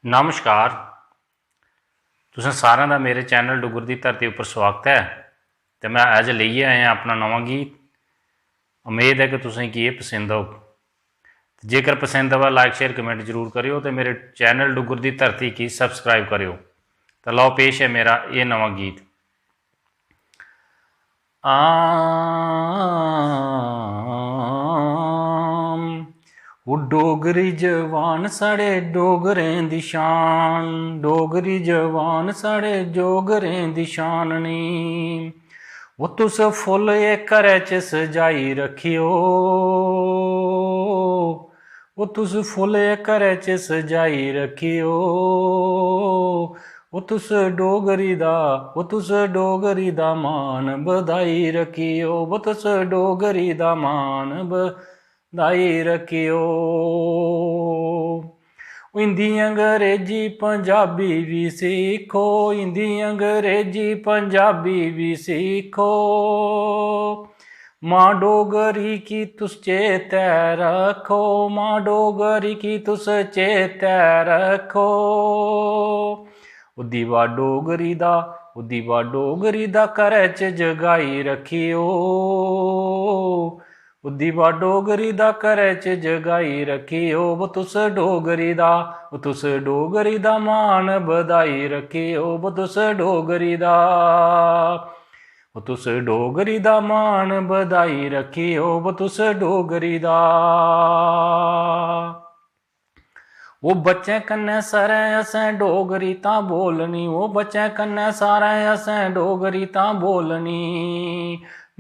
नमस्कार। तुसें सारें दा मेरे चैनल डुग्गर दी धरती उप्पर स्वागत है। तो मैं अज लेइयै आया अपना नवा गीत। उम्मीद है कि तुसेंगी ये पसंद होग। जेकर पसंद आवे लाइक शेयर कमेंट जरूर करियो तो मेरे चैनल डुग्गर दी धरती की सबसक्राइब करियो। तो लो पेश है मेरा ये नवा गीत। वो डोगरी जवान साढ़े डोगरें दी शान, डोगरी जवान साढ़े डोगरें दी शान नी। वो तुस फुल ये घरै च सजाई रखियो, वो तुस फुल ये घरै च सजाई रखियो। वो तुस डोगरी दा, वो तुस डोगरी दा मान बधाई रखियो, वो तुस डोगरी दा मान बधाई रखियो। हिंदी अंग्रेजी पंजाबी भी सीखो, हिंदी अंग्रेजी पंजाबी भी सीखो। माँ डोगरी की तुस चेतै रखो, माँ डोगरी की तुस चेतै रखो। दीवा डोगरी दा, दीवा डोगरी दा घरै च जगाई रखियो, दीवा डोगरी दा घरै च जगाई रखियो। वो तुस डोगरी दा, वो तुस डोगरी दा मान बधाई रखियो, वो तुस डोगरी दा, वो तुस डोगरी दा मान बधाई रखियो, वो तुस डोगरी दा। वो बच्चें कन्नै सारें असें डोगरी तां बोलनी, वो बच्चें कन्नै सारें असें डोगरी तां बोलनी।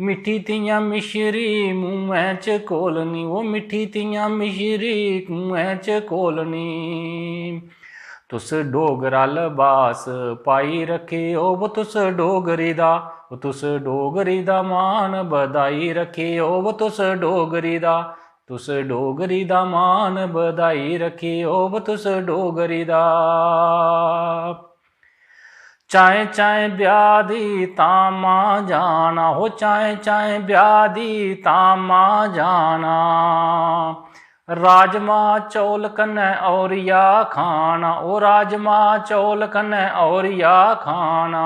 मिट्ठी तियां मिश्री मुहैं च घोलनी, वो मिट्ठी तियां मिश्री मुहैं च घोलनी। तुस डोगरा लबास पाई रखियो, वो तुस डोगरी दा, वो तुस डोगरी दा मान बधाई रखियो, वो तुस डोगरी दा, तुस डोगरी दा मान बधाई रखियो, वो तुस डोगरी दा। चाएं चाएं ब्याह दी तामा जाना, हो चाएं चाएं ब्याह दी तामा जाना। राजमा चौल कन्नै औरिया खाना, ओ राजमा चौल कन्नै औरिया खाना।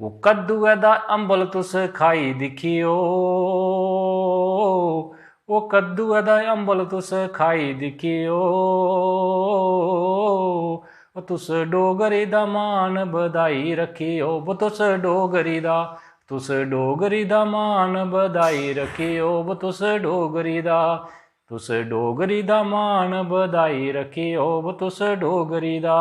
वो कद्दूए दा अंबल तुस खाई दिक्खियो, वो कद्दूए दा अंबल तुस खाई दिक्खियो। तुस डोगरी दा मान बधाई रखियो, वो तुस डोगरी दा, तुस डोगरी दा मान बधाई रखियो, वो तुस डोगरी दा, तुस डोगरी दा मान बधाई रखियो, वो तुस डोगरी दा।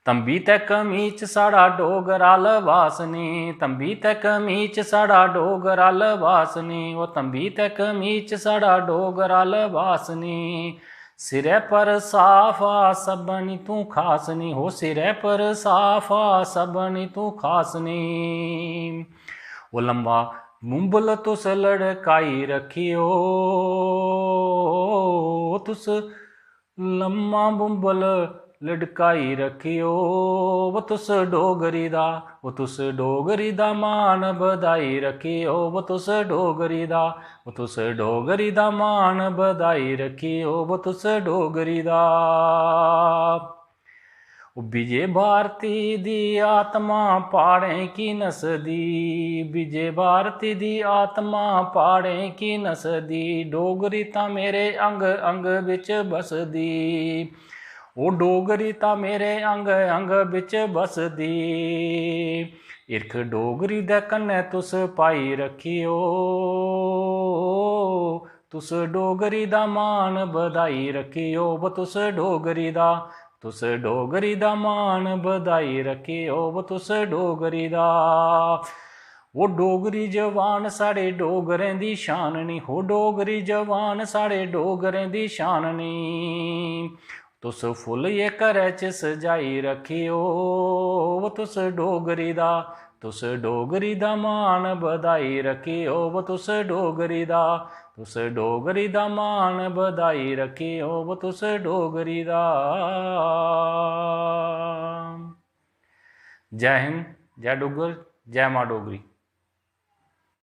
तंबी ते कमीच साढ़ा डोगरा लबास नी, तंबी ते कमीच साढ़ा डोगरा लबास नी, वो तंबी ते कमीच साढ़ा डोगरा लबास नी। सिरै पर साफा सबनी तू खास नी, हो सिरै पर साफा सबनी तू खास नी। वो लंबा मुंबल तुस लड़काई रखियो, तुस लम्मा बुंबल लड़काई रखियो। वो तुस डोगरी दा, वो तुस डोगरी दा मान बधाई रखियो, वो तुस डोगरी दा, वो तुस डोगरी दा मान बधाई रखियो, वो तुस डोगरी दा। विजय भारती दी आत्मा पहाड़ें की नसदी, विजय भारती दी आत्मा पहाड़ें की नसदी। डोगरी तां मेरे अंग अंग बिच बसदी, ओ डोगरी तां मेरे अंग अंग बिच बसदी। इरख डोगरी दे कन्नै तुस पाई रखियो, तुस डोगरी दा मान बधाई रखियो, वो तुस डोगरी दा, तुस डोगरी दा मान बधाई रखियो, वो तुस डोगरी दा। वो डोगरी जवान साढ़े डोगरें दी शान नी, हो डोगरी जवान साढ़े डोगरें दी शान नी। तुस फुल ये घरै च सजाई रखियो, वो तुस डोगरी दा, तुस डोगरी दा मान बधाई रखियो, वो तुस डोगरी दा, तुस डोगरी दा मान बधाई रखियो, वो तुस डोगरी दा। जय हिंद, जय डुग्गर, जय माँ डोगरी।